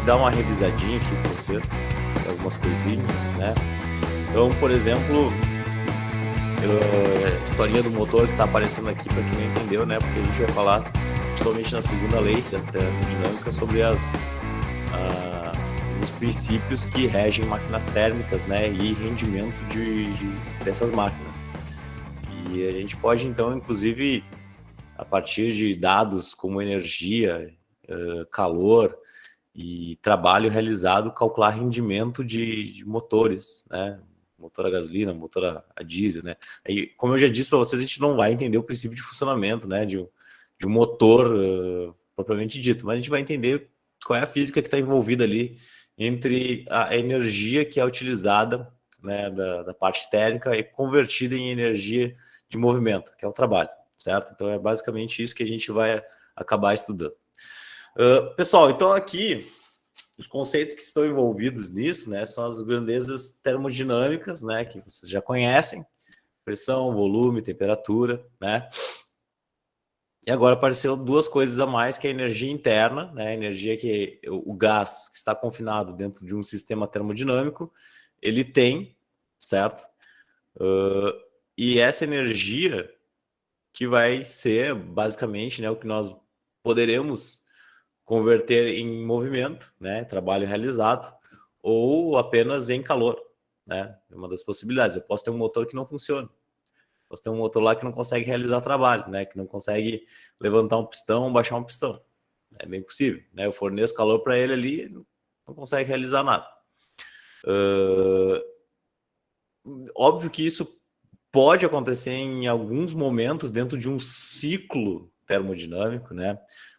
dar uma revisadinha aqui para vocês, algumas coisinhas, né? Então, por exemplo, a historinha do motor que está aparecendo aqui, para quem não entendeu, né? Porque a gente vai falar, principalmente na segunda lei da termodinâmica, sobre os princípios que regem máquinas térmicas, né? E rendimento dessas máquinas. E a gente pode, então, inclusive, a partir de dados como energia, calor e trabalho realizado, calcular rendimento de motores, né? Motor a gasolina, motor a diesel, né? Aí, como eu já disse para vocês, a gente não vai entender o princípio de funcionamento, né? De um motor propriamente dito, mas a gente vai entender qual é a física que está envolvida ali entre a energia que é utilizada, né, da parte térmica e convertida em energia de movimento, que é o trabalho, certo? Então é basicamente isso que a gente vai acabar estudando. Pessoal, então aqui os conceitos que estão envolvidos nisso, né, são as grandezas termodinâmicas, né, que vocês já conhecem: pressão, volume, temperatura, né? E agora apareceu duas coisas a mais, que é a energia interna, né, a energia que o gás que está confinado dentro de um sistema termodinâmico, ele tem, certo? E essa energia que vai ser basicamente, né, o que nós poderemos converter em movimento, né, trabalho realizado, ou apenas em calor, né? É uma das possibilidades. Eu posso ter um motor que não funciona. Posso ter um motor lá que não consegue realizar trabalho, né? Que não consegue levantar um pistão ou baixar um pistão. É bem possível, né? Eu forneço calor para ele ali, ele não consegue realizar nada. Óbvio que isso pode acontecer em alguns momentos dentro de um ciclo termodinâmico, né?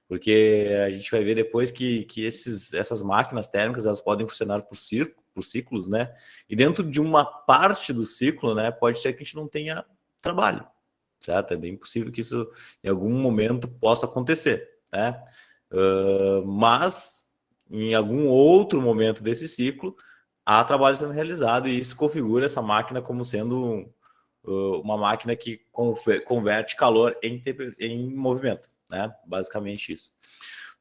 Porque a gente vai ver depois que essas máquinas térmicas, elas podem funcionar por ciclos, né? E dentro de uma parte do ciclo, né, pode ser que a gente não tenha trabalho, certo? É bem possível que isso em algum momento possa acontecer, né? Mas em algum outro momento desse ciclo há trabalho sendo realizado, e isso configura essa máquina como sendo uma máquina que converte calor em movimento, né? Basicamente isso.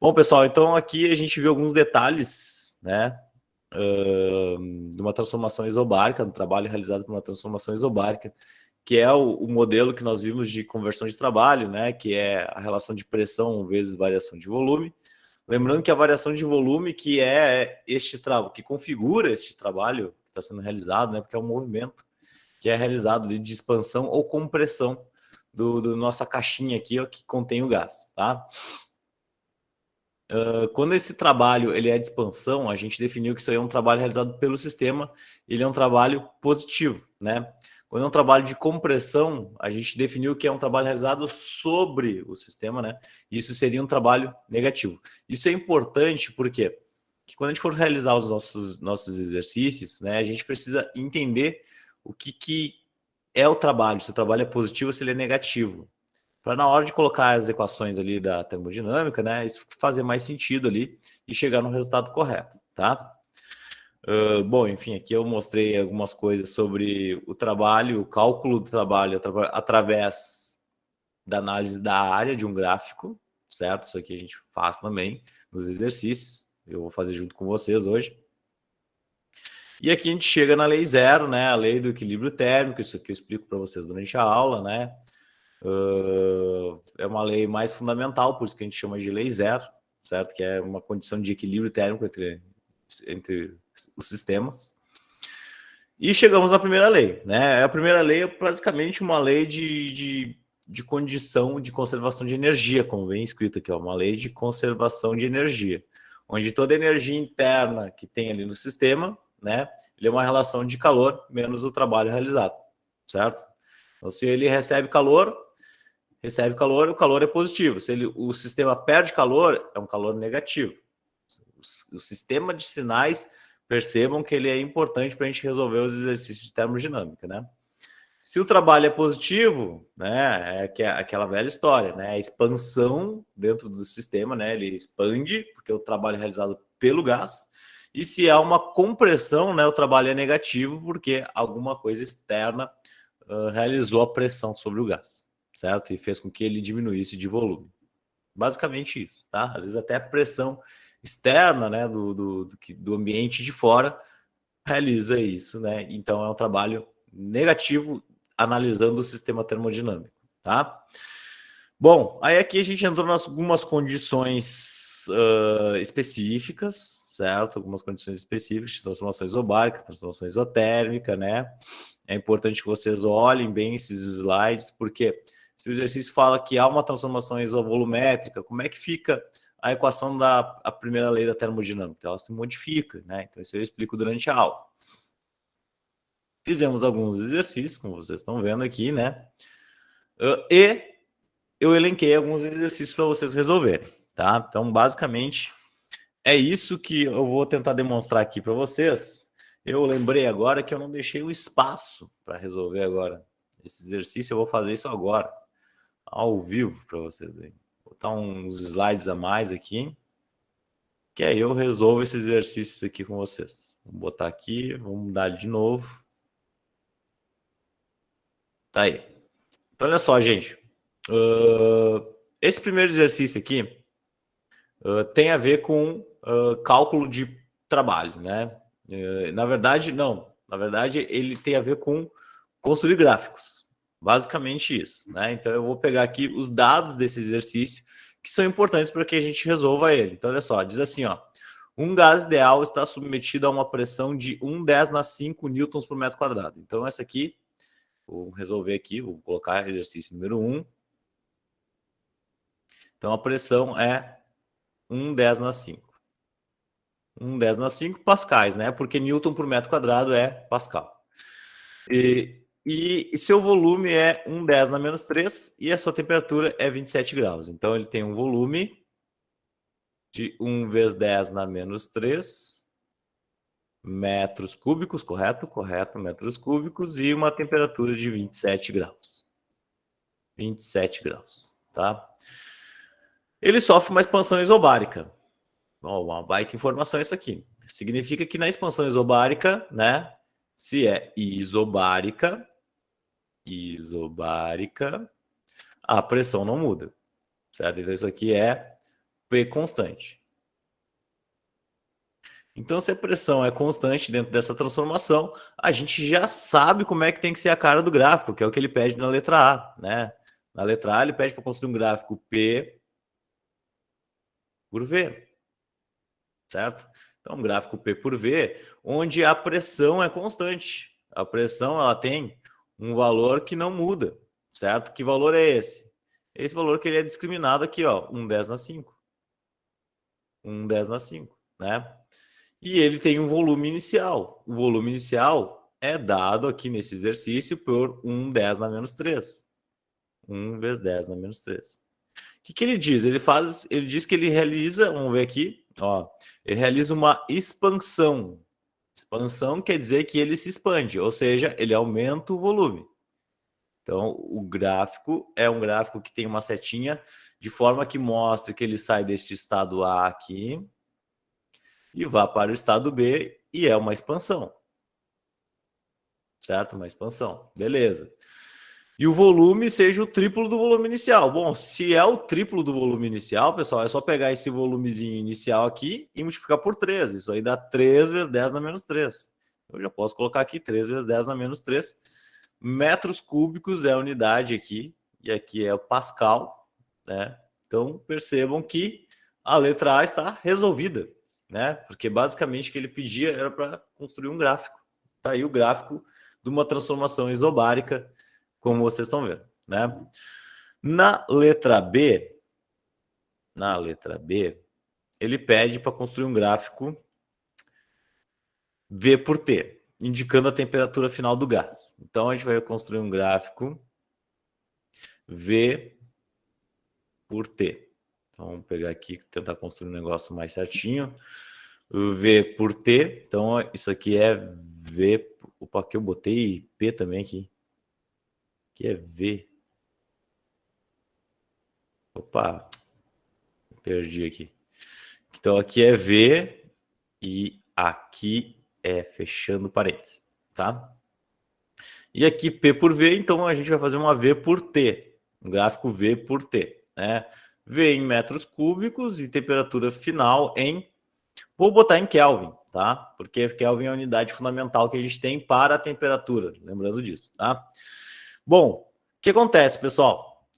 Bom, pessoal, então aqui a gente viu alguns detalhes, né, de uma transformação isobárica, do trabalho realizado por uma transformação isobárica, que é o modelo que nós vimos de conversão de trabalho, né, que é a relação de pressão vezes variação de volume. Lembrando que a variação de volume que é que configura este trabalho que está sendo realizado, né, porque é um movimento que é realizado de expansão ou compressão do nossa caixinha aqui, ó, que contém o gás, tá? Quando esse trabalho ele é de expansão, a gente definiu que isso aí é um trabalho realizado pelo sistema, ele é um trabalho positivo, né? Quando é um trabalho de compressão, a gente definiu que é um trabalho realizado sobre o sistema, né? Isso seria um trabalho negativo. Isso é importante porque quando a gente for realizar os nossos exercícios, né, a gente precisa entender o que é o trabalho, se o trabalho é positivo ou se ele é negativo, para na hora de colocar as equações ali da termodinâmica, né, isso fazer mais sentido ali e chegar no resultado correto, tá? Bom, enfim, aqui eu mostrei algumas coisas sobre o trabalho, o cálculo do trabalho através da análise da área de um gráfico, certo? Isso aqui a gente faz também nos exercícios, eu vou fazer junto com vocês hoje. E aqui a gente chega na lei zero, né? A lei do equilíbrio térmico, isso aqui eu explico para vocês durante a aula, né? É uma lei mais fundamental, por isso que a gente chama de lei zero, certo? Que é uma condição de equilíbrio térmico entre os sistemas. E chegamos à primeira lei, né? A primeira lei é basicamente uma lei de condição de conservação de energia, como vem escrito aqui, ó, uma lei de conservação de energia, onde toda energia interna que tem ali no sistema, né, ele é uma relação de calor menos o trabalho realizado, certo? Então, se ele recebe calor, o calor é positivo. Se o sistema perde calor, é um calor negativo. O sistema de sinais, percebam que ele é importante para a gente resolver os exercícios de termodinâmica, né? Se o trabalho é positivo, né, é aquela velha história, né, a expansão dentro do sistema, né, ele expande, porque é o trabalho é realizado pelo gás, e se há uma compressão, né, o trabalho é negativo, porque alguma coisa externa realizou a pressão sobre o gás, certo? E fez com que ele diminuísse de volume. Basicamente isso, tá? Às vezes até a pressão externa, né, do ambiente de fora, realiza isso, né? Então é um trabalho negativo analisando o sistema termodinâmico, tá? Bom, aí aqui a gente entrou nas algumas condições específicas, certo? Algumas condições específicas, transformação isobárica, transformação isotérmica, né? É importante que vocês olhem bem esses slides, porque se o exercício fala que há uma transformação isovolumétrica, como é que fica a equação da primeira lei da termodinâmica? Ela se modifica, né? Então isso eu explico durante a aula. Fizemos alguns exercícios, como vocês estão vendo aqui, né? E eu elenquei alguns exercícios para vocês resolverem, tá? Então, basicamente, é isso que eu vou tentar demonstrar aqui para vocês. Eu lembrei agora que eu não deixei o espaço para resolver agora esse exercício. Eu vou fazer isso agora, ao vivo, para vocês verem. Vou botar uns slides a mais aqui, que aí eu resolvo esses exercícios aqui com vocês. Vou botar aqui, vamos mudar de novo. Tá aí. Então, olha só, gente. Esse primeiro exercício aqui tem a ver com cálculo de trabalho, né? Na verdade, não. Na verdade, ele tem a ver com construir gráficos. Basicamente isso, né? Então, eu vou pegar aqui os dados desse exercício que são importantes para que a gente resolva ele. Então, olha só, diz assim, ó. Um gás ideal está submetido a uma pressão de 1/10⁵ newtons por metro quadrado. Então, essa aqui, vou resolver aqui, vou colocar exercício número 1. Então, a pressão é 1/10⁵. 1/10⁵ pascais, né? Porque newton por metro quadrado é pascal. E seu volume é 1/10⁻³ e a sua temperatura é 27 graus. Então, ele tem um volume de 1/10⁻³ metros cúbicos, correto? Correto, metros cúbicos, e uma temperatura de 27 graus. 27 graus, tá? Ele sofre uma expansão isobárica. Bom, uma baita informação isso aqui. Significa que na expansão isobárica, né, se é isobárica, a pressão não muda, certo? Então isso aqui é P constante. Então, se a pressão é constante dentro dessa transformação, a gente já sabe como é que tem que ser a cara do gráfico, que é o que ele pede na letra A, né? Na letra A, ele pede para construir um gráfico P por V, certo? Então, um gráfico P por V, onde a pressão é constante. A pressão, ela tem um valor que não muda, certo? Que valor é esse? Esse valor que ele é discriminado aqui, ó, 1/10⁵. 1/10⁵, né? E ele tem um volume inicial. O volume inicial é dado aqui nesse exercício por 1/10⁻³. 1/10⁻³. O que ele diz? Ele diz que ele realiza, vamos ver aqui, ó, ele realiza uma expansão. Expansão quer dizer que ele se expande, ou seja, ele aumenta o volume. Então, o gráfico é um gráfico que tem uma setinha de forma que mostre que ele sai deste estado A aqui e vai para o estado B e é uma expansão. Certo? Uma expansão. Beleza. E o volume seja o triplo do volume inicial. Bom, se é o triplo do volume inicial, pessoal, é só pegar esse volumezinho inicial aqui e multiplicar por 3. Isso aí dá 3/10⁻³. Eu já posso colocar aqui 3/10⁻³ metros cúbicos é a unidade aqui, e aqui é o pascal, né? Então, percebam que a letra A está resolvida, né? Porque basicamente o que ele pedia era para construir um gráfico. Tá aí o gráfico de uma transformação isobárica, como vocês estão vendo, né? Na letra B, ele pede para construir um gráfico V por T, indicando a temperatura final do gás. Então, a gente vai construir um gráfico V por T. Então, vamos pegar aqui, tentar construir um negócio mais certinho. V por T. Então, isso aqui é V. Opa, aqui eu botei P também aqui. Aqui é V. Opa, perdi aqui. Então, aqui é V e aqui é fechando parênteses, tá? E aqui P por V, então a gente vai fazer uma V por T. Um gráfico V por T, né? V em metros cúbicos e temperatura final em Vou botar em Kelvin, tá? Porque Kelvin é a unidade fundamental que a gente tem para a temperatura, lembrando disso, tá? Bom, o que acontece, pessoal?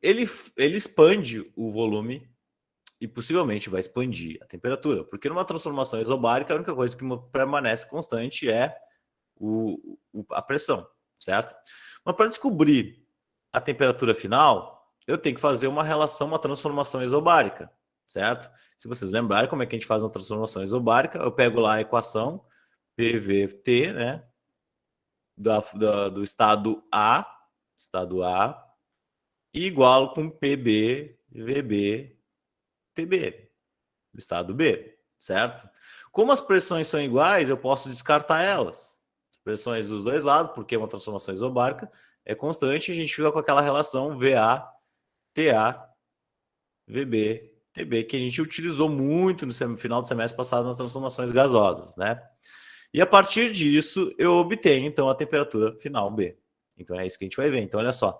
Ele expande o volume e possivelmente vai expandir a temperatura, porque numa transformação isobárica a única coisa que permanece constante é a pressão, certo? Mas para descobrir a temperatura final, eu tenho que fazer uma relação, uma transformação isobárica, certo? Se vocês lembrarem como é que a gente faz uma transformação isobárica, eu pego lá a equação PVT, né, do estado A, e igualo com PB, VB, TB, do estado B, certo? Como as pressões são iguais, eu posso descartar elas. As pressões dos dois lados, porque é uma transformação isobárica, é constante, a gente fica com aquela relação VA, TA, VB, TB, que a gente utilizou muito no final do semestre passado nas transformações gasosas, né? E a partir disso, eu obtenho, então, a temperatura final B. Então, é isso que a gente vai ver. Então, olha só.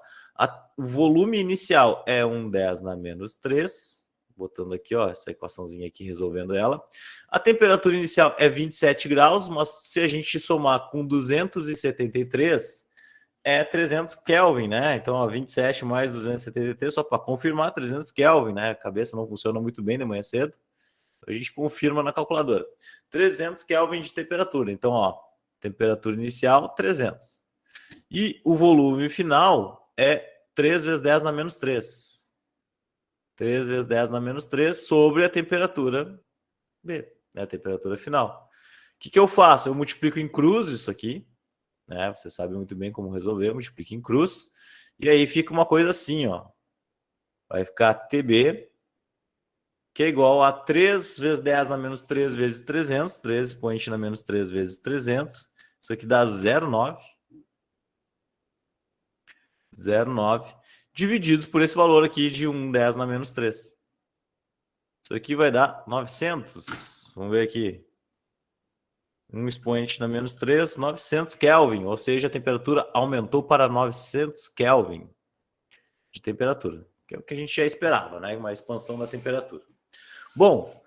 O volume inicial é 1/10 na menos 3. Botando aqui, ó, essa equaçãozinha aqui, resolvendo ela. A temperatura inicial é 27 graus, mas se a gente somar com 273, é 300 Kelvin, né? Então, ó, 27 mais 273, só para confirmar, 300 Kelvin, né? A cabeça não funciona muito bem de manhã cedo. A gente confirma na calculadora. 300 Kelvin de temperatura. Então, ó, temperatura inicial, 300. E o volume final é 3 vezes 10 na menos 3. 3 vezes 10 na menos 3 sobre a temperatura B, né, a temperatura final. O que eu faço? Eu multiplico em cruz isso aqui, né? Você sabe muito bem como resolver, eu multiplico em cruz. E aí fica uma coisa assim, ó. Vai ficar TB, que é igual a 3 vezes 10 na menos 3 vezes 300. 3 expoente na menos 3 vezes 300. Isso aqui dá 0,9. 0,9. Divididos por esse valor aqui de 1/10 na menos 3. Isso aqui vai dar 900. Vamos ver aqui. 1 expoente na menos 3, 900 Kelvin. Ou seja, a temperatura aumentou para 900 Kelvin de temperatura. Que é o que a gente já esperava, né? Uma expansão da temperatura. Bom,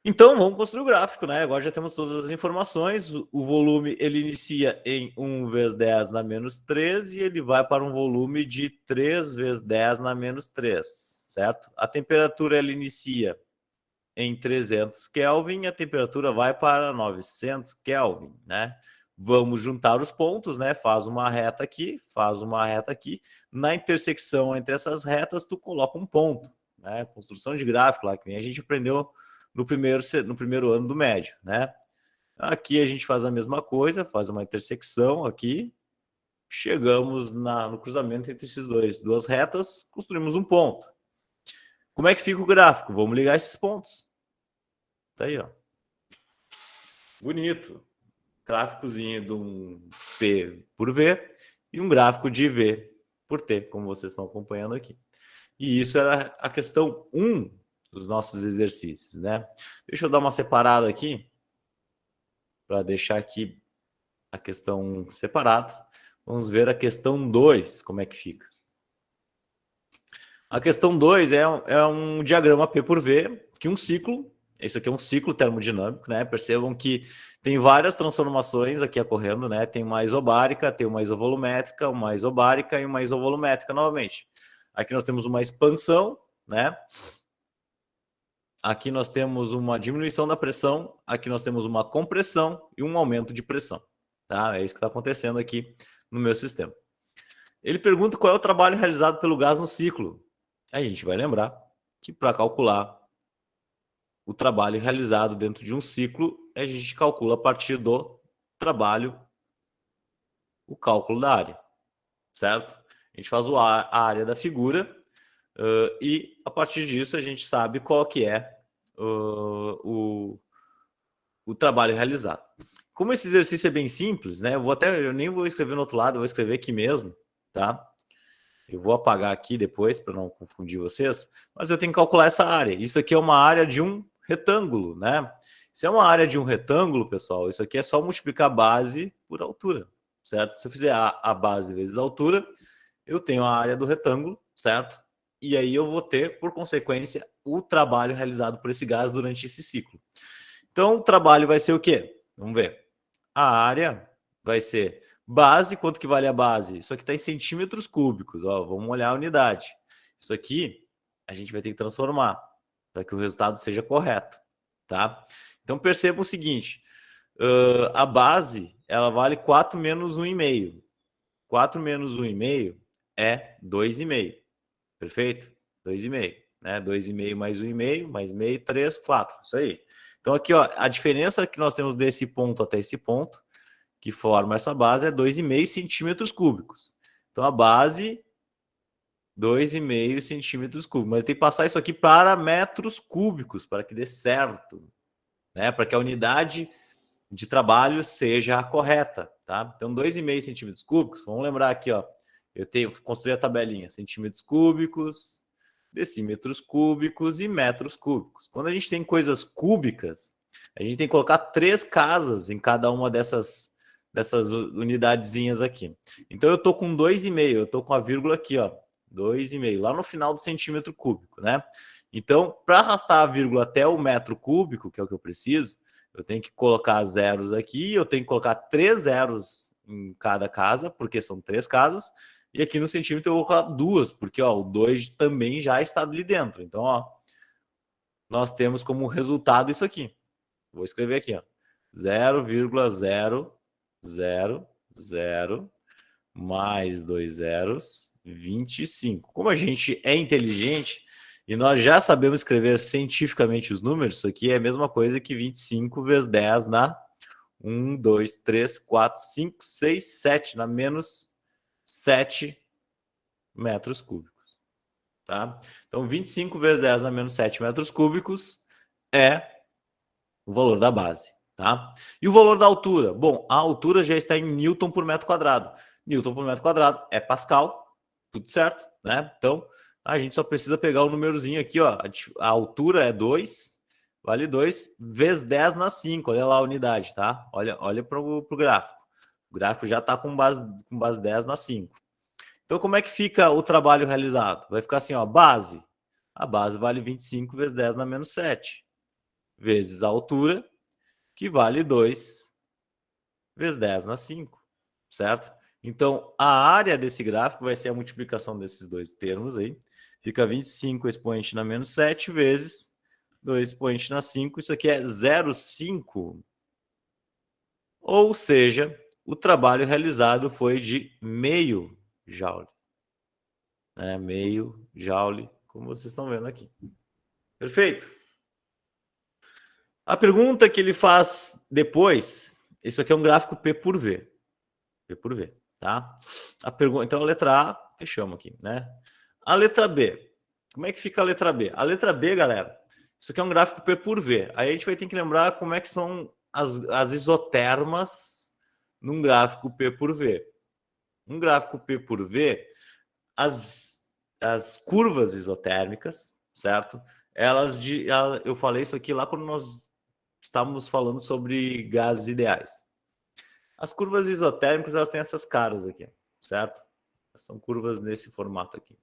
então vamos construir o gráfico, né? Agora já temos todas as informações. O volume ele inicia em 1 vezes 10 na menos 3 e ele vai para um volume de 3 vezes 10 na menos 3, certo? A temperatura ela inicia em 300 Kelvin e a temperatura vai para 900 Kelvin, né? Vamos juntar os pontos, né? Faz uma reta aqui, faz uma reta aqui. Na intersecção entre essas retas, tu coloca um ponto, né? Construção de gráfico lá, que nem a gente aprendeu no primeiro ano do médio, né? Aqui a gente faz a mesma coisa, faz uma intersecção aqui, chegamos no cruzamento entre esses duas retas, construímos um ponto. Como é que fica o gráfico? Vamos ligar esses pontos. Tá aí, ó. Bonito. Gráficozinho de um P por V e um gráfico de V por T, como vocês estão acompanhando aqui. E isso era a questão 1 dos nossos exercícios, né? Deixa eu dar uma separada aqui, para deixar aqui a questão separada. Vamos ver a questão 2, como é que fica. A questão 2 é um diagrama P por V, que um ciclo, esse aqui é um ciclo termodinâmico, né? Percebam que tem várias transformações aqui ocorrendo, né? Tem uma isobárica, tem uma isovolumétrica, uma isobárica e uma isovolumétrica novamente. Aqui nós temos uma expansão, né? Aqui nós temos uma diminuição da pressão, aqui nós temos uma compressão e um aumento de pressão, tá? É isso que está acontecendo aqui no meu sistema. Ele pergunta qual é o trabalho realizado pelo gás no ciclo. A gente vai lembrar que para calcular o trabalho realizado dentro de um ciclo, a gente calcula a partir do trabalho o cálculo da área, certo? A gente faz a área da figura e a partir disso a gente sabe qual que é o trabalho realizado. Como esse exercício é bem simples, né? Eu nem vou escrever no outro lado, eu vou escrever aqui mesmo, tá? Eu vou apagar aqui depois para não confundir vocês, mas eu tenho que calcular essa área. Isso aqui é uma área de um retângulo, né? Se é uma área de um retângulo, pessoal, isso aqui é só multiplicar a base por altura, certo? Se eu fizer a base vezes a altura, eu tenho a área do retângulo, certo? E aí eu vou ter, por consequência, o trabalho realizado por esse gás durante esse ciclo. Então, o trabalho vai ser o quê? Vamos ver. A área vai ser base, quanto que vale a base? Isso aqui está em centímetros cúbicos, ó, vamos olhar a unidade. Isso aqui a gente vai ter que transformar para que o resultado seja correto, tá? Então, perceba o seguinte, a base, ela vale 4 menos 1,5. 4 menos 1,5 é 2,5, perfeito? 2,5, né? 2,5 mais 1,5, mais meio, 3, 4, isso aí. Então, aqui, ó, a diferença que nós temos desse ponto até esse ponto, que forma essa base, é 2,5 centímetros cúbicos. Então, a base, 2,5 centímetros cúbicos. Mas tem que passar isso aqui para metros cúbicos, para que dê certo, né? Para que a unidade de trabalho seja a correta, tá? Então, 2,5 centímetros cúbicos, vamos lembrar aqui, ó, construí a tabelinha, centímetros cúbicos, decímetros cúbicos e metros cúbicos. Quando a gente tem coisas cúbicas, a gente tem que colocar 3 casas em cada uma dessas unidadezinhas aqui. Então, eu estou com 2,5, eu estou com a vírgula aqui, ó, 2,5, lá no final do centímetro cúbico, né? Então, para arrastar a vírgula até o metro cúbico, que é o que eu preciso, eu tenho que colocar zeros aqui, eu tenho que colocar 3 zeros em cada casa, porque são 3 casas, e aqui no centímetro eu vou colocar 2, porque ó, o 2 também já está ali dentro. Então, ó, nós temos como resultado isso aqui. Vou escrever aqui, ó, 0,000 mais 2 zeros, 25. Como a gente é inteligente e nós já sabemos escrever cientificamente os números, isso aqui é a mesma coisa que 25 vezes 10 na 1, 2, 3, 4, 5, 6, 7, na menos 7 metros cúbicos. Tá? Então, 25 vezes 10 na menos 7 metros cúbicos é o valor da base. Tá? E o valor da altura? Bom, a altura já está em Newton por metro quadrado. Newton por metro quadrado é Pascal, tudo certo, né? Então, a gente só precisa pegar o númerozinho aqui, ó. A altura é 2, vale 2, vezes 10 na 5. Olha lá a unidade, tá? Olha para o gráfico. O gráfico já está com base 10 na 5. Então, como é que fica o trabalho realizado? Vai ficar assim, ó, base. A base vale 25 vezes 10 na menos 7, vezes a altura, que vale 2 vezes 10 na 5, certo? Então, a área desse gráfico vai ser a multiplicação desses dois termos aí. Fica 25 expoente na menos 7 vezes 2 expoente na 5. Isso aqui é 0,5. Ou seja, o trabalho realizado foi de meio joule. Meio joule, como vocês estão vendo aqui. Perfeito? A pergunta que ele faz depois, isso aqui é um gráfico P por V. P por V, tá? A pergunta, então a letra A, fechamos aqui, né? A letra B, como é que fica a letra B? A letra B, galera, isso aqui é um gráfico P por V. Aí a gente vai ter que lembrar como é que são as isotermas num gráfico P por V. Um gráfico P por V, as curvas isotérmicas, certo? Eu falei isso aqui lá quando nós estávamos falando sobre gases ideais. As curvas isotérmicas, elas têm essas caras aqui, certo? São curvas nesse formato aqui.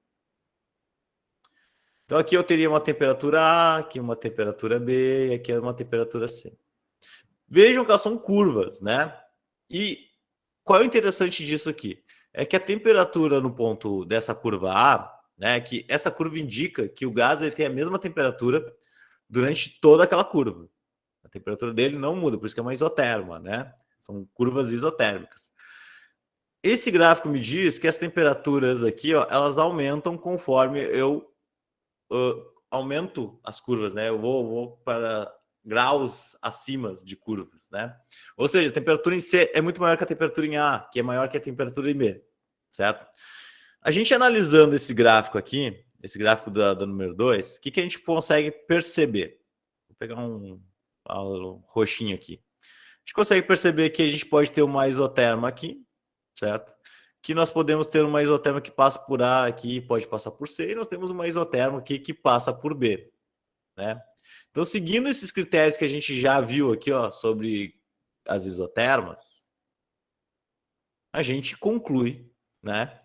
Então, aqui eu teria uma temperatura A, aqui uma temperatura B, e aqui é uma temperatura C. Vejam que elas são curvas, né? E qual é o interessante disso aqui? É que a temperatura no ponto dessa curva A, né, que essa curva indica que o gás ele tem a mesma temperatura durante toda aquela curva. A temperatura dele não muda, por isso que é uma isoterma, né? São curvas isotérmicas. Esse gráfico me diz que as temperaturas aqui, ó, elas aumentam conforme eu aumento as curvas, né? Eu vou para graus acima de curvas, né? Ou seja, a temperatura em C é muito maior que a temperatura em A, que é maior que a temperatura em B, certo? A gente analisando esse gráfico aqui, esse gráfico do número 2, o que a gente consegue perceber? Vou pegar um roxinho aqui. A gente consegue perceber que a gente pode ter uma isoterma aqui, certo? Que nós podemos ter uma isoterma que passa por A aqui, pode passar por C, e nós temos uma isoterma aqui que passa por B, né? Então, seguindo esses critérios que a gente já viu aqui, ó, sobre as isotermas, a gente conclui, né,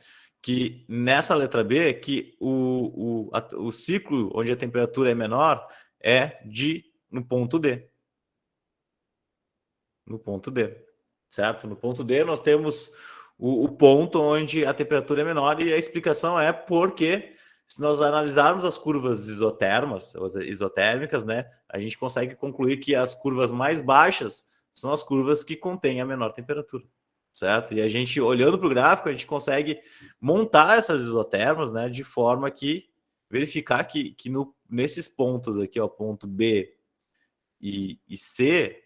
que nessa letra B, que o ciclo onde a temperatura é menor é no ponto D. No ponto D, certo? No ponto D nós temos o ponto onde a temperatura é menor, e a explicação é porque, se nós analisarmos as curvas isotérmicas, né, a gente consegue concluir que as curvas mais baixas são as curvas que contêm a menor temperatura, certo? E a gente, olhando para o gráfico, a gente consegue montar essas isotermas, né, de forma que verificar que nesses pontos aqui, ó, ponto B e C,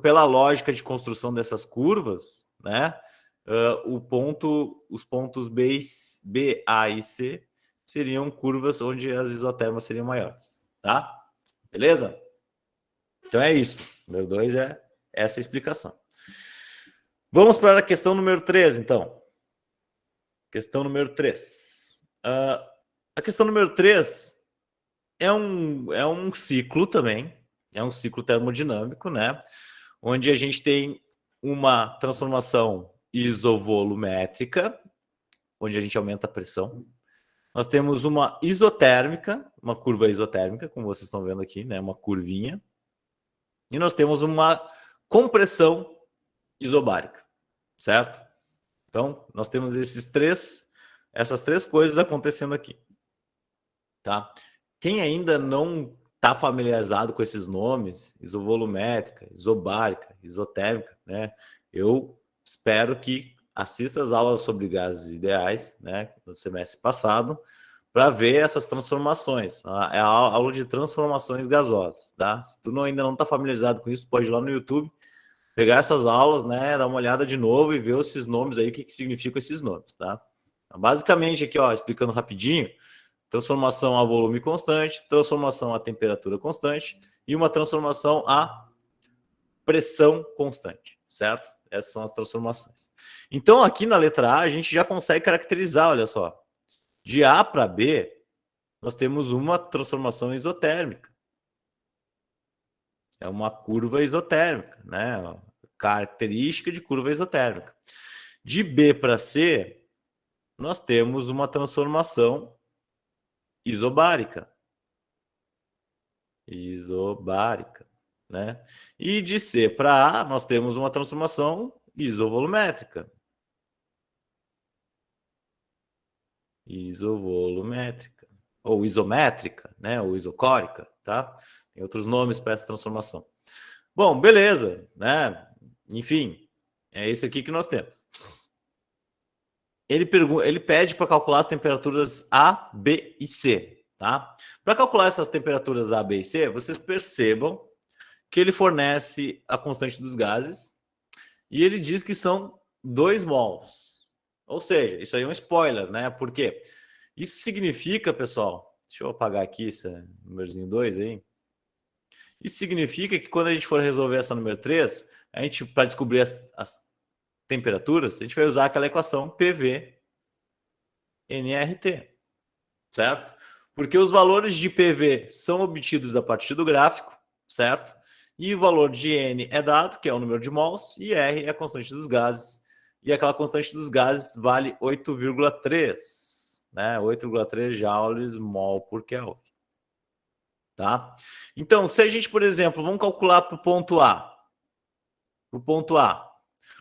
pela lógica de construção dessas curvas, né, os pontos B, A e C seriam curvas onde as isotermas seriam maiores, tá? Beleza? Então é isso. Número 2 é essa explicação. Vamos para a questão número 3, então. Questão número 3. A questão número 3 é um ciclo também, é um ciclo termodinâmico, né? Onde a gente tem uma transformação isovolumétrica, onde a gente aumenta a pressão. Nós temos uma isotérmica, uma curva isotérmica, como vocês estão vendo aqui, né? Uma curvinha. E nós temos uma compressão isobárica, certo? Então, nós temos essas três coisas acontecendo aqui, tá? Quem ainda não está familiarizado com esses nomes, isovolumétrica, isobárica, isotérmica, né? Eu espero que assista as aulas sobre gases ideais, né, no semestre passado, para ver essas transformações. É a aula de transformações gasosas, tá? Se tu ainda não está familiarizado com isso, pode ir lá no YouTube, pegar essas aulas, né, dar uma olhada de novo e ver esses nomes aí, o que significam esses nomes, tá? Então, basicamente aqui, ó, explicando rapidinho, transformação a volume constante, transformação a temperatura constante e uma transformação a pressão constante, certo? Essas são as transformações. Então, aqui na letra A, a gente já consegue caracterizar, olha só. De A para B, nós temos uma transformação isotérmica. É uma curva isotérmica, né? Característica de curva isotérmica. De B para C, nós temos uma transformação isobárica. Isobárica, né? E de C para A, nós temos uma transformação isovolumétrica. Isovolumétrica. Ou isométrica, né? Ou isocórica, tá? Tem outros nomes para essa transformação. Bom, beleza, né? Enfim, é isso aqui que nós temos. Ele pede para calcular as temperaturas A, B e C, tá? Para calcular essas temperaturas A, B e C, vocês percebam que ele fornece a constante dos gases e ele diz que são 2 mols. Ou seja, isso aí é um spoiler, né? Por quê? Isso significa, pessoal, deixa eu apagar aqui esse númerozinho 2 aí. Isso significa que quando a gente for resolver essa número 3, a gente, para descobrir as temperaturas, a gente vai usar aquela equação PV nRT, certo? Porque os valores de PV são obtidos a partir do gráfico, certo? E o valor de N é dado, que é o número de mols, e R é a constante dos gases. E aquela constante dos gases vale 8,3, né? 8,3 joules mol por Kelvin. Tá? Então, se a gente, por exemplo, vamos calcular para o ponto A. Para o ponto A.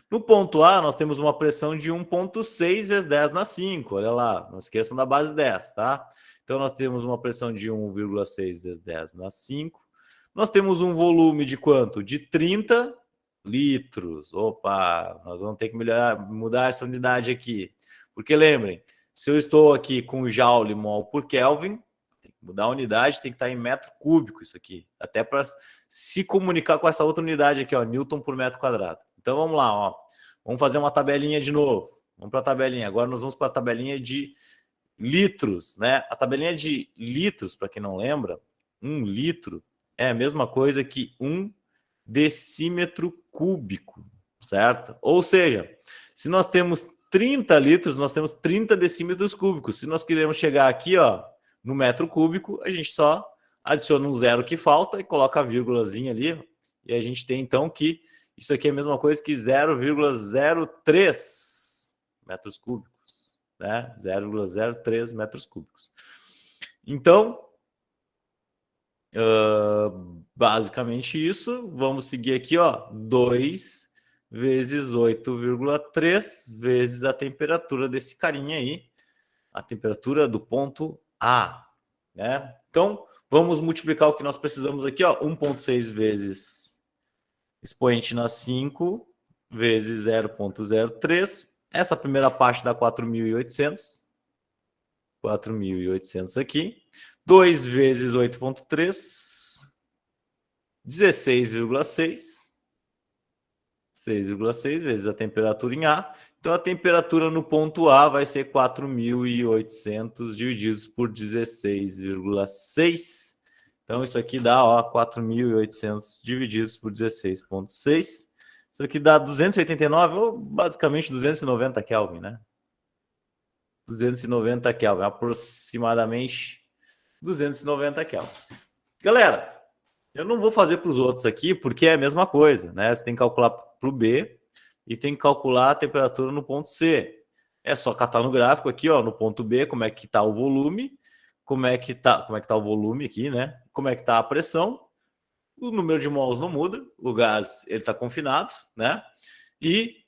No ponto A, nós temos uma pressão de 1,6 vezes 10 na 5. Olha lá, não esqueçam da base 10, tá? Então, nós temos uma pressão de 1,6 vezes 10 na 5. Nós temos um volume de quanto? De 30 litros. Opa, nós vamos ter que mudar essa unidade aqui. Porque lembrem, se eu estou aqui com joule mol por Kelvin, tem que mudar a unidade, tem que estar em metro cúbico isso aqui. Até para se comunicar com essa outra unidade aqui, ó, Newton por metro quadrado. Então vamos lá, ó. Vamos fazer uma tabelinha de novo. Vamos para a tabelinha. Agora nós vamos para a tabelinha de litros, né? A tabelinha de litros, para quem não lembra, 1 litro é a mesma coisa que 1 decímetro cúbico, certo? Ou seja, se nós temos 30 litros, nós temos 30 decímetros cúbicos. Se nós queremos chegar aqui, ó, no metro cúbico, a gente só adiciona um zero que falta e coloca a vírgulazinha ali, e a gente tem então que isso aqui é a mesma coisa que 0,03 metros cúbicos, né? 0,03 metros cúbicos. Então, basicamente isso. Vamos seguir aqui, ó, 2 vezes 8,3 vezes a temperatura desse carinha aí, a temperatura do ponto A, né? Então, vamos multiplicar o que nós precisamos aqui, ó, 1,6 vezes expoente na 5 vezes 0,03. Essa primeira parte dá 4.800. 4.800 aqui. 2 vezes 8,3, 16,6. 6,6 vezes a temperatura em A. Então, a temperatura no ponto A vai ser 4.800 divididos por 16,6. Então, isso aqui dá, ó, 4.800 divididos por 16,6. Isso aqui dá 289, ou basicamente 290 Kelvin, né? 290 Kelvin, aproximadamente 290 Kelvin. Galera, eu não vou fazer para os outros aqui, porque é a mesma coisa, né? Você tem que calcular para o B e tem que calcular a temperatura no ponto C. É só catar no gráfico aqui, ó, no ponto B, como é que está o volume, como é que tá o volume aqui, né? Como é que está a pressão. O número de mols não muda, o gás ele está confinado, né? E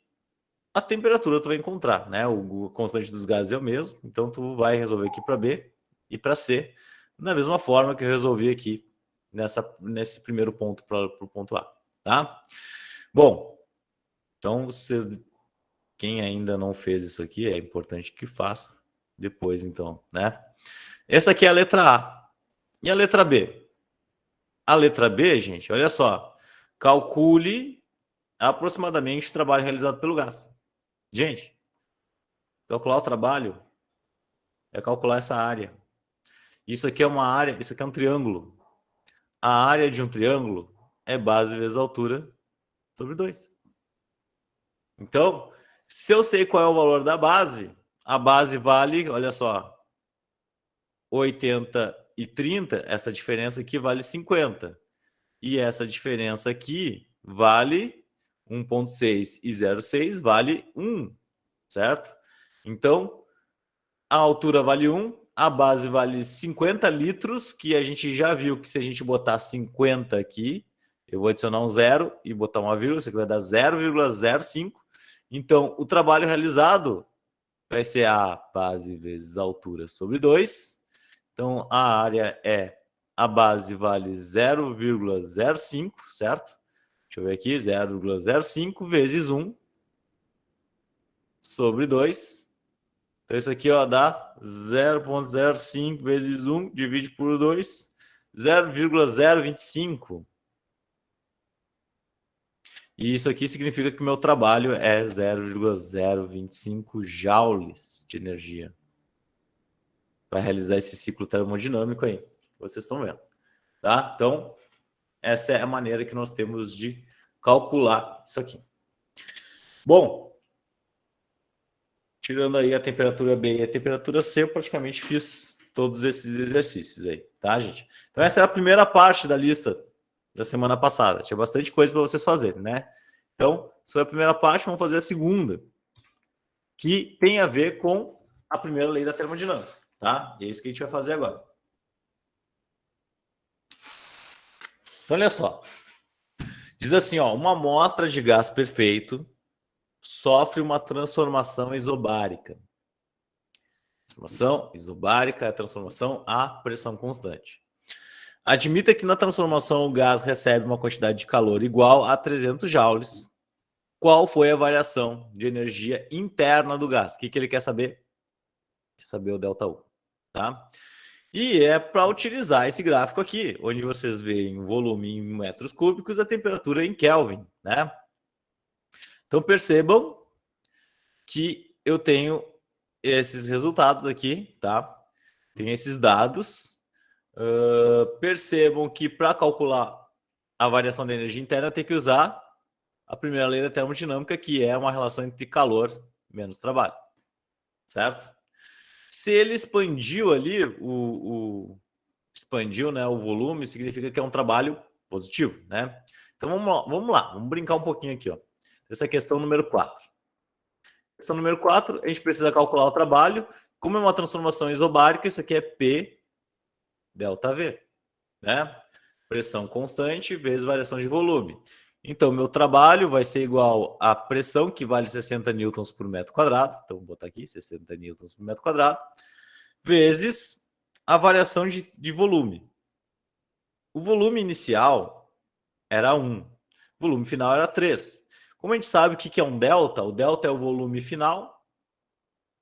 a temperatura tu vai encontrar, né? O constante dos gases é o mesmo, então tu vai resolver aqui para B e para C, da mesma forma que eu resolvi aqui nesse primeiro ponto para o ponto A, tá? Bom, então vocês, quem ainda não fez isso aqui, é importante que faça depois, então, né? Essa aqui é a letra A. E a letra B? A letra B, gente, olha só, calcule aproximadamente o trabalho realizado pelo gás. Gente, calcular o trabalho é calcular essa área. Isso aqui é uma área, isso aqui é um triângulo. A área de um triângulo é base vezes altura sobre 2. Então, se eu sei qual é o valor da base, a base vale, olha só, 80 e 30, essa diferença aqui vale 50. E essa diferença aqui vale 1,6 e 0,6 vale 1, certo? Então, a altura vale 1, a base vale 50 litros, que a gente já viu que se a gente botar 50 aqui, eu vou adicionar um zero e botar uma vírgula, isso aqui vai dar 0,05. Então, o trabalho realizado vai ser a base vezes a altura sobre 2. Então, a área é, a base vale 0,05, certo? Deixa eu ver aqui, 0,05 vezes 1 sobre 2. Então, isso aqui, ó, dá 0,05 vezes 1, divide por 2, 0,025. E isso aqui significa que o meu trabalho é 0,025 joules de energia para realizar esse ciclo termodinâmico aí. Vocês estão vendo, tá? Então, essa é a maneira que nós temos de calcular isso aqui. Bom, tirando aí a temperatura B e a temperatura C, eu praticamente fiz todos esses exercícios aí, tá, gente? Então, essa é a primeira parte da lista da semana passada. Tinha bastante coisa para vocês fazerem, né? Então, essa foi a primeira parte, vamos fazer a segunda, que tem a ver com a primeira lei da termodinâmica, tá? E é isso que a gente vai fazer agora. Então, olha só. Diz assim, ó, uma amostra de gás perfeito sofre uma transformação isobárica. Transformação isobárica é a transformação a pressão constante. Admita que na transformação o gás recebe uma quantidade de calor igual a 300 joules. Qual foi a variação de energia interna do gás? O que ele quer saber? Quer saber o ΔU, tá? E é para utilizar esse gráfico aqui, onde vocês veem o volume em metros cúbicos e a temperatura em Kelvin, né? Então percebam que eu tenho esses resultados aqui, tá? Tem esses dados. Percebam que para calcular a variação da energia interna tem que usar a primeira lei da termodinâmica, que é uma relação entre calor menos trabalho, certo? Se ele expandiu ali, expandiu, né, o volume, significa que é um trabalho positivo, né? Então vamos lá, vamos brincar um pouquinho aqui, ó. Essa é a questão número 4. Questão número 4, a gente precisa calcular o trabalho. Como é uma transformação isobárica, isso aqui é P ΔV, né? Pressão constante vezes variação de volume. Então, meu trabalho vai ser igual à pressão, que vale 60 newtons por metro quadrado. Então, vou botar aqui 60 newtons por metro quadrado, vezes a variação de volume. O volume inicial era 1, o volume final era 3. Como a gente sabe o que é um delta, o delta é o volume final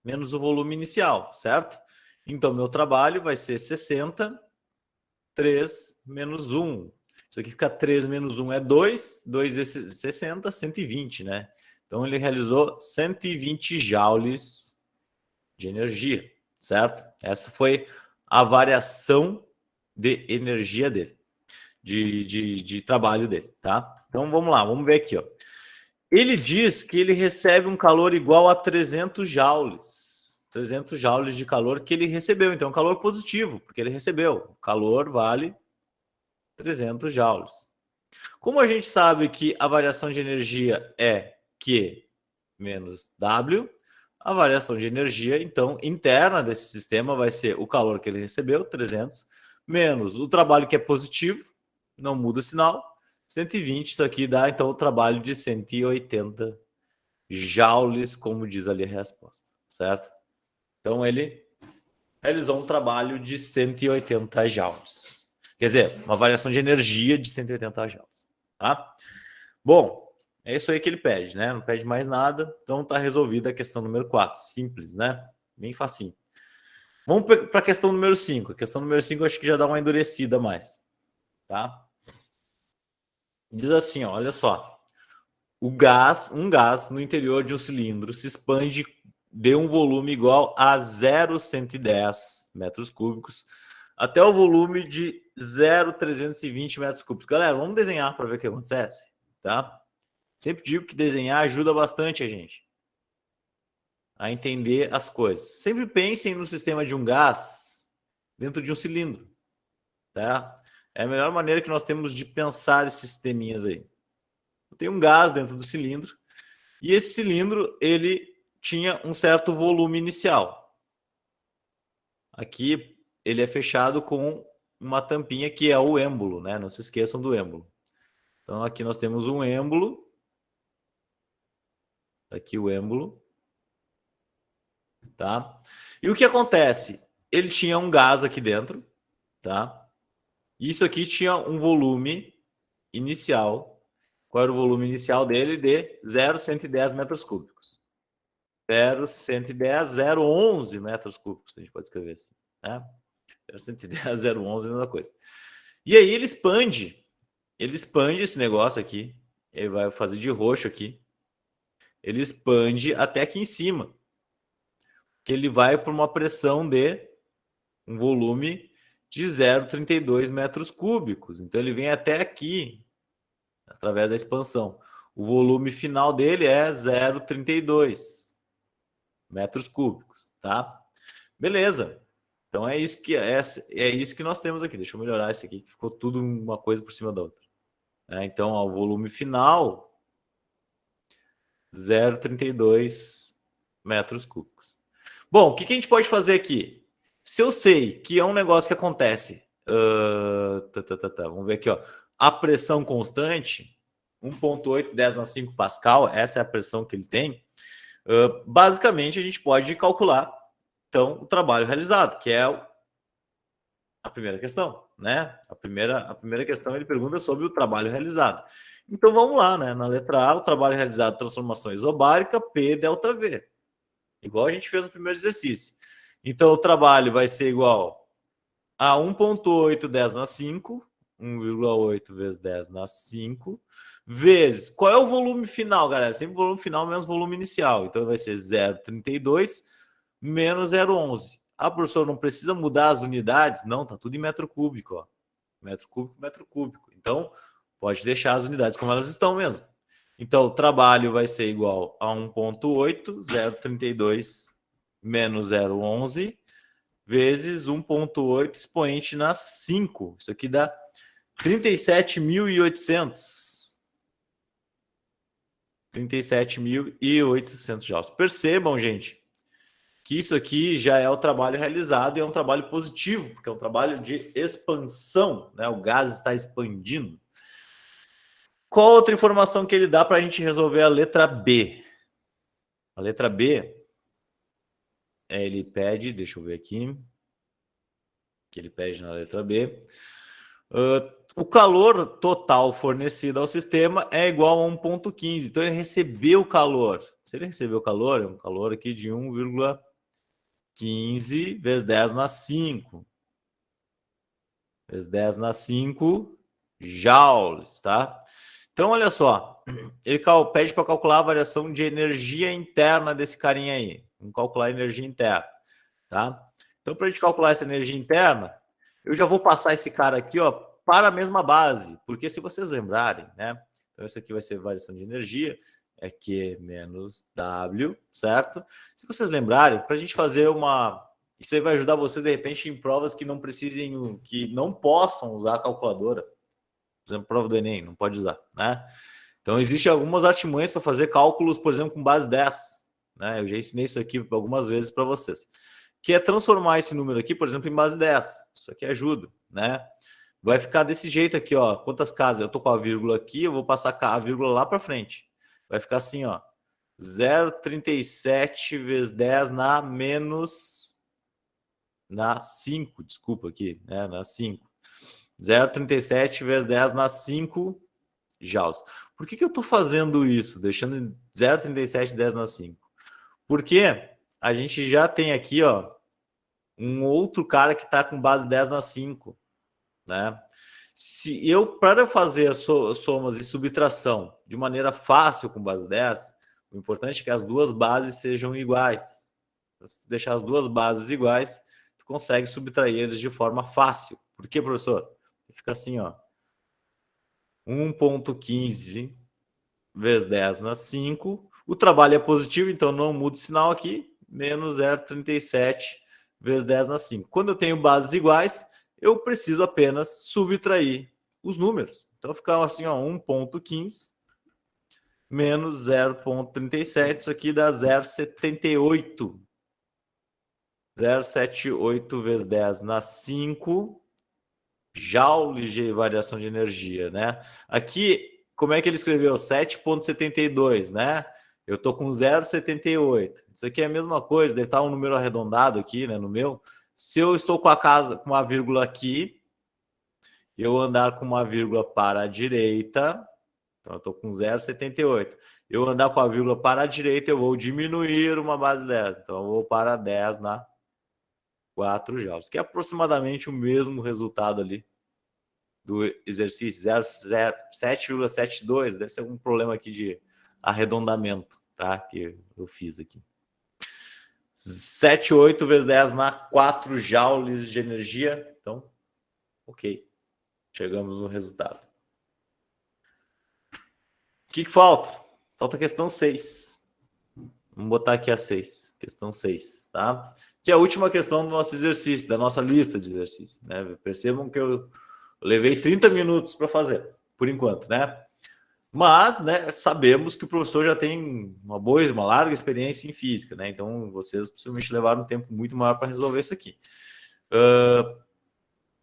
menos o volume inicial, certo? Então, meu trabalho vai ser 60, 3 menos 1. Isso aqui fica 3 menos 1 é 2, 2 vezes 60, 120, né? Então, ele realizou 120 joules de energia, certo? Essa foi a variação de energia dele, de trabalho dele, tá? Então, vamos lá, vamos ver aqui, ó. Ele diz que ele recebe um calor igual a 300 joules. 300 joules de calor que ele recebeu. Então, calor positivo, porque ele recebeu. O calor vale 300 joules. Como a gente sabe que a variação de energia é Q menos W, a variação de energia, então, interna desse sistema vai ser o calor que ele recebeu, 300, menos o trabalho que é positivo, não muda o sinal, 120, isso aqui dá, então, o trabalho de 180 joules, como diz ali a resposta, certo? Então, ele realizou um trabalho de 180 joules. Quer dizer, uma variação de energia de 180 joules, tá? Bom, é isso aí que ele pede, né? Não pede mais nada, então tá resolvida a questão número 4. Simples, né? Bem facinho. Vamos para a questão número 5. A questão número 5 eu acho que já dá uma endurecida mais, tá? Diz assim, ó, olha só. Um gás no interior de um cilindro se expande de um volume igual a 0,110 metros cúbicos até o volume de 0,320 metros cúbicos. Galera, vamos desenhar para ver o que acontece, tá? Sempre digo que desenhar ajuda bastante a gente a entender as coisas. Sempre pensem no sistema de um gás dentro de um cilindro, tá? É a melhor maneira que nós temos de pensar esses sisteminhas aí. Tem um gás dentro do cilindro e esse cilindro ele tinha um certo volume inicial. Aqui ele é fechado com uma tampinha que é o êmbolo, né? Não se esqueçam do êmbolo. Então aqui nós temos um êmbolo. Aqui o êmbolo. Tá? E o que acontece? Ele tinha um gás aqui dentro, tá? Isso aqui tinha um volume inicial. Qual era o volume inicial dele? De 0,110 metros cúbicos. 0,110, 0,11 metros cúbicos, a gente pode escrever assim, né? 0,110, 0,11, mesma coisa. E aí ele expande esse negócio aqui, ele vai fazer de roxo aqui, ele expande até aqui em cima, que ele vai para uma pressão de um volume de 0,32 metros cúbicos. Então ele vem até aqui, através da expansão. O volume final dele é 0,32 metros cúbicos, tá? Beleza. Então é isso que nós temos aqui. Deixa eu melhorar isso aqui, que ficou tudo uma coisa por cima da outra. Então, ó, o volume final, 0,32 metros cúbicos. Bom, o que a gente pode fazer aqui? Se eu sei que é um negócio que acontece, vamos ver aqui, ó, a pressão constante, 1,8 10 na 5 Pascal, essa é a pressão que ele tem, basicamente a gente pode calcular, então, o trabalho realizado, que é a primeira questão, né? A primeira questão ele pergunta sobre o trabalho realizado. Então, vamos lá, né? Na letra A, o trabalho realizado, transformação isobárica, P ΔV. Igual a gente fez no primeiro exercício. Então, o trabalho vai ser igual a 1,8 10 na 5, 1,8 vezes 10 na 5, vezes... Qual é o volume final, galera? Sempre volume final menos volume inicial. Então, vai ser 0,32 menos 0,11. Ah, professor, não precisa mudar as unidades? Não, tá tudo em metro cúbico, ó. Metro cúbico, metro cúbico. Então, pode deixar as unidades como elas estão mesmo. Então, o trabalho vai ser igual a 1,8, 0,32 menos 0,11, vezes 1,8 expoente na 5. Isso aqui dá 37.800. 37.800 joules. Percebam, gente, que isso aqui já é o trabalho realizado e é um trabalho positivo, porque é um trabalho de expansão, né? O gás está expandindo. Qual outra informação que ele dá para a gente resolver a letra B? A letra B, ele pede, deixa eu ver aqui, que ele pede na letra B, o calor total fornecido ao sistema é igual a 1,15. Então, ele recebeu o calor. Se ele recebeu o calor, é um calor aqui de 1,15 vezes 10 na 5. Vezes 10 na 5 joules, tá? Então, olha só. Ele pede para calcular a variação de energia interna desse carinha aí. Vamos calcular a energia interna, tá? Então, para a gente calcular essa energia interna, eu já vou passar esse cara aqui, ó, para a mesma base, porque se vocês lembrarem, né? Então, isso aqui vai ser variação de energia, é Q menos W, certo? Se vocês lembrarem, para a gente fazer uma... Isso aí vai ajudar vocês, de repente, em provas que não precisem, que não possam usar a calculadora. Por exemplo, prova do Enem, não pode usar, né? Então, existem algumas artimanhas para fazer cálculos, por exemplo, com base 10, né? Eu já ensinei isso aqui algumas vezes para vocês. Que é transformar esse número aqui, por exemplo, em base 10. Isso aqui ajuda, né? Vai ficar desse jeito aqui, ó. Quantas casas? Eu tô com a vírgula aqui, eu vou passar a vírgula lá para frente. Vai ficar assim, ó. 0,37 vezes 10 na menos... Na 5, desculpa aqui, né? Na 5. 0,37 vezes 10 na 5 joules. Por que eu tô fazendo isso? Deixando 0,37 10 na 5? Porque a gente já tem aqui, ó, um outro cara que está com base 10 na 5, né? Se eu, para fazer somas e subtração de maneira fácil com base 10, o importante é que as duas bases sejam iguais. Então, se tu deixar as duas bases iguais, tu consegue subtrair eles de forma fácil. Por quê, professor? Fica assim, ó. 1,15 vezes 10 na 5. O trabalho é positivo, então não muda o sinal aqui. Menos 0,37 vezes 10 na 5. Quando eu tenho bases iguais, eu preciso apenas subtrair os números. Então, fica assim, ó, 1,15 menos 0,37. Isso aqui dá 0,78. 0,78 vezes 10 na 5 joules de variação de energia, né? Aqui, como é que ele escreveu? 7,72, né? Eu tô com 0,78. Isso aqui é a mesma coisa, deve estar um número arredondado aqui, né, no meu. Se eu estou com com uma vírgula aqui, eu andar com uma vírgula para a direita, então eu estou com 0,78. Eu andar com a vírgula para a direita, eu vou diminuir uma base 10. Então eu vou para 10 na 4 joules, que é aproximadamente o mesmo resultado ali do exercício, 7,72, deve ser algum problema aqui de arredondamento, tá? Que eu fiz aqui. 7,8 vezes 10 na 4 joules de energia, então, ok. Chegamos no resultado. O que falta? Falta a questão 6. Vamos botar aqui a 6. Questão 6, tá? Que é a última questão do nosso exercício, da nossa lista de exercícios, né? Percebam que eu levei 30 minutos para fazer, por enquanto, né? Mas, né, sabemos que o professor já tem uma larga experiência em física, né? Então, vocês possivelmente levaram um tempo muito maior para resolver isso aqui.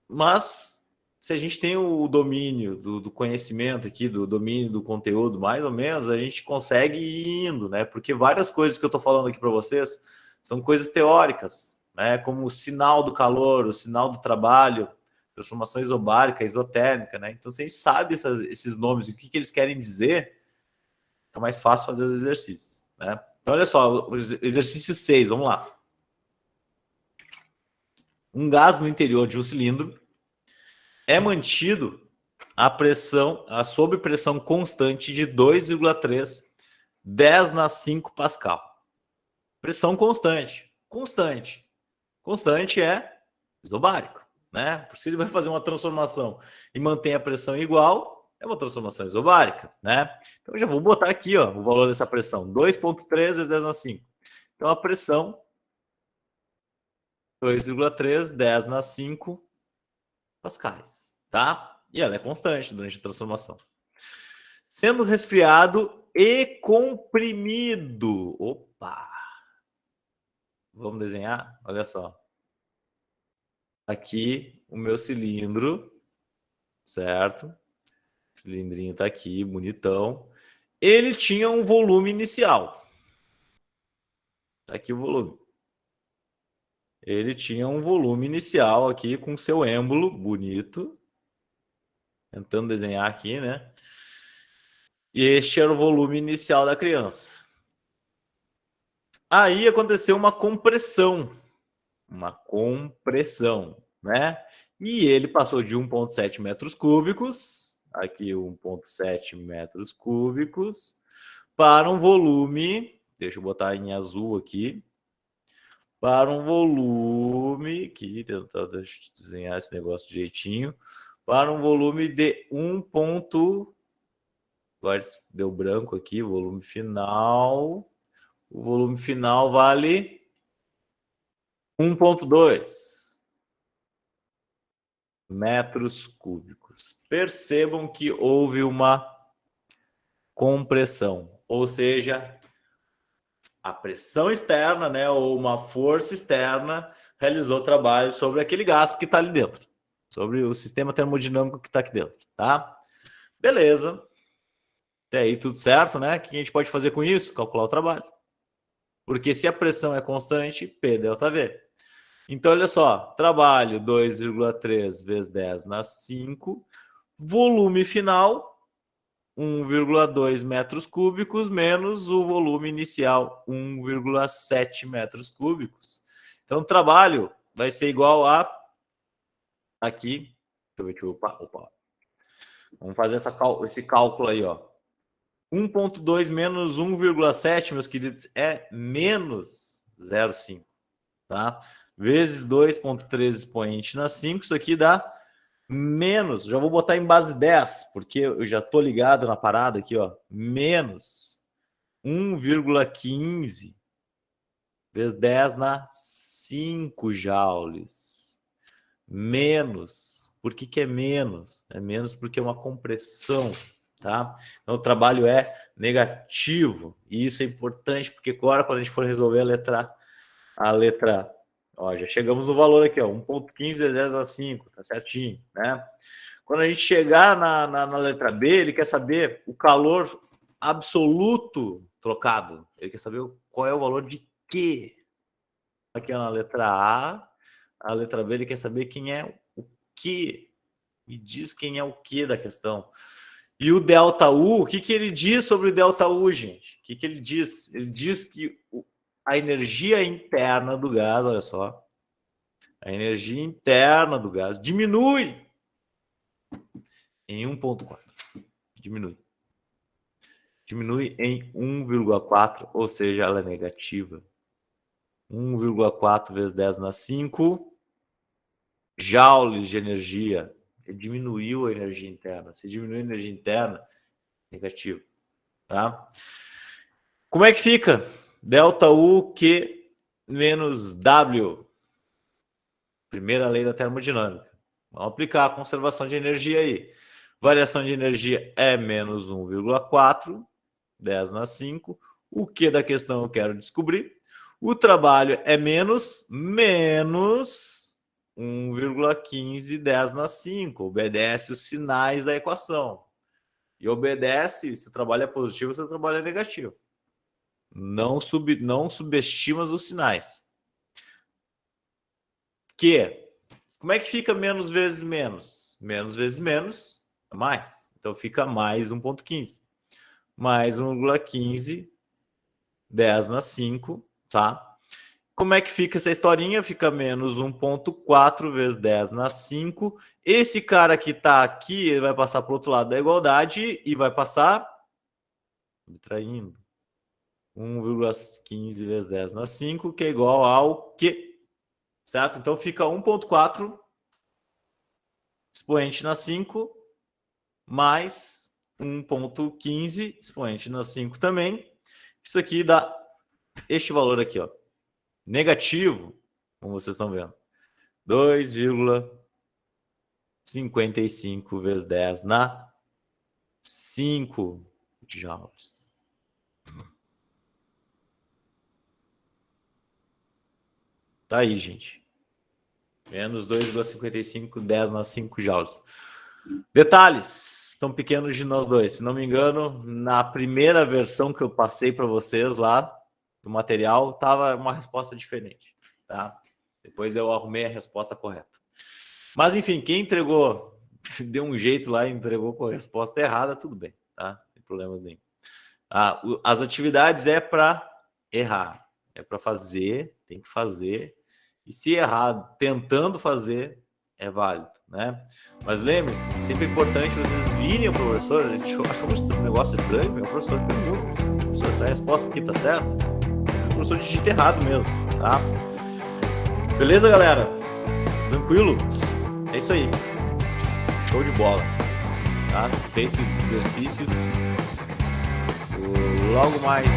Mas, se a gente tem o domínio do conhecimento aqui, do domínio do conteúdo, mais ou menos, a gente consegue ir indo, né? Porque várias coisas que eu estou falando aqui para vocês são coisas teóricas, né? Como o sinal do calor, o sinal do trabalho, transformação isobárica, isotérmica, né? Então, se a gente sabe esses nomes e o que eles querem dizer, fica mais fácil fazer os exercícios, né? Então, olha só, o exercício 6, vamos lá. Um gás no interior de um cilindro é mantido sob pressão constante de 2,3, 10 na 5 Pascal. Pressão constante. Constante é isobárico, né? Se ele vai fazer uma transformação e mantém a pressão igual, é uma transformação isobárica, né? Então, eu já vou botar aqui, ó, o valor dessa pressão, 2,3 vezes 10 na 5. Então, a pressão, 2,3, 10 na 5 pascais, tá? E ela é constante durante a transformação. Sendo resfriado e comprimido. Opa! Vamos desenhar? Olha só. Aqui o meu cilindro, certo? O cilindrinho tá aqui, bonitão. Ele tinha um volume inicial. Tá aqui o volume. Ele tinha um volume inicial aqui com seu êmbolo bonito. Tentando desenhar aqui, né? E este era o volume inicial da criança. Aí aconteceu uma compressão, né? E ele passou de 1,7 metros cúbicos, aqui 1,7 metros cúbicos, para um volume, deixa eu botar em azul aqui, para um volume, aqui, tentar desenhar esse negócio direitinho, para um volume de 1. Agora deu branco aqui, volume final. O volume final vale 1,2 metros cúbicos. Percebam que houve uma compressão, ou seja, a pressão externa, né, ou uma força externa realizou trabalho sobre aquele gás que está ali dentro, sobre o sistema termodinâmico que está aqui dentro, tá? Beleza. Até aí tudo certo, né? O que a gente pode fazer com isso? Calcular o trabalho. Porque se a pressão é constante, P delta V. Então, olha só, trabalho 2,3 vezes 10 na 5, volume final 1,2 metros cúbicos menos o volume inicial 1,7 metros cúbicos. Então, o trabalho vai ser igual a aqui, deixa eu ver, opa. Vamos fazer esse cálculo aí, ó. 1,2 menos 1,7, meus queridos, é menos 0,5, tá? Vezes 2,3 expoente na 5, isso aqui dá menos, já vou botar em base 10, porque eu já tô ligado na parada aqui, ó, menos 1,15 vezes 10 na 5 joules. Menos. Por que é menos? É menos porque é uma compressão, tá? Então o trabalho é negativo, e isso é importante, porque agora quando a gente for resolver a letra, ó, já chegamos no valor aqui, ó, 1,15 vezes 10 a 5, tá certinho, né? Quando a gente chegar na letra B, ele quer saber o calor absoluto trocado. Ele quer saber qual é o valor de Q. Aqui na letra a letra B, ele quer saber quem é o Q. Me diz quem é o Q da questão. E o delta U, o que ele diz sobre o delta U, gente? O que ele diz? Ele diz que a energia interna do gás, olha só, a energia interna do gás diminui em 1,4. Diminui. Diminui em 1,4, ou seja, ela é negativa. 1,4 vezes 10 na 5 joules de energia. Diminuiu a energia interna. Se diminuir a energia interna, negativo. Tá? Como é que fica? Delta U Q menos W. Primeira lei da termodinâmica. Vamos aplicar a conservação de energia aí. Variação de energia é menos 1,4, 10 na 5. O que da questão eu quero descobrir? O trabalho é menos 1,15, 10 na 5. Obedece os sinais da equação. E obedece, se o trabalho é positivo, se o trabalho é negativo. Não subestima os sinais. Como é que fica menos vezes menos? Menos vezes menos é mais. Então fica mais 1,15. Mais 1,15, 10 na 5, tá? Como é que fica essa historinha? Fica menos 1,4 vezes 10 na 5. Esse cara que está aqui, ele vai passar para o outro lado da igualdade e vai passar subtraindo 1,15 vezes 10 na 5, que é igual ao Q. Certo? Então fica 1,4 expoente na 5 mais 1,15 expoente na 5 também. Isso aqui dá este valor aqui, ó. Negativo, como vocês estão vendo. 2,55 vezes 10 na 5 joules. Tá aí, gente. Menos 2,55, 10 nas 5 joules. Detalhes tão pequenos de nós dois. Se não me engano, na primeira versão que eu passei para vocês lá do material, tava uma resposta diferente, tá? Depois eu arrumei a resposta correta. Mas enfim, quem entregou, deu um jeito lá e entregou com a resposta errada, tudo bem, tá? Sem problemas nenhum. As atividades é para errar, é para fazer, tem que fazer. E se errar tentando fazer, é válido, né? Mas lembre-se, sempre é importante vocês virem o professor. A gente achou um negócio estranho, o professor pergunta: professor, essa resposta aqui tá certa? O professor digita errado mesmo, tá? Beleza, galera? Tranquilo? É isso aí. Show de bola. Tá? Feitos os exercícios. Logo mais.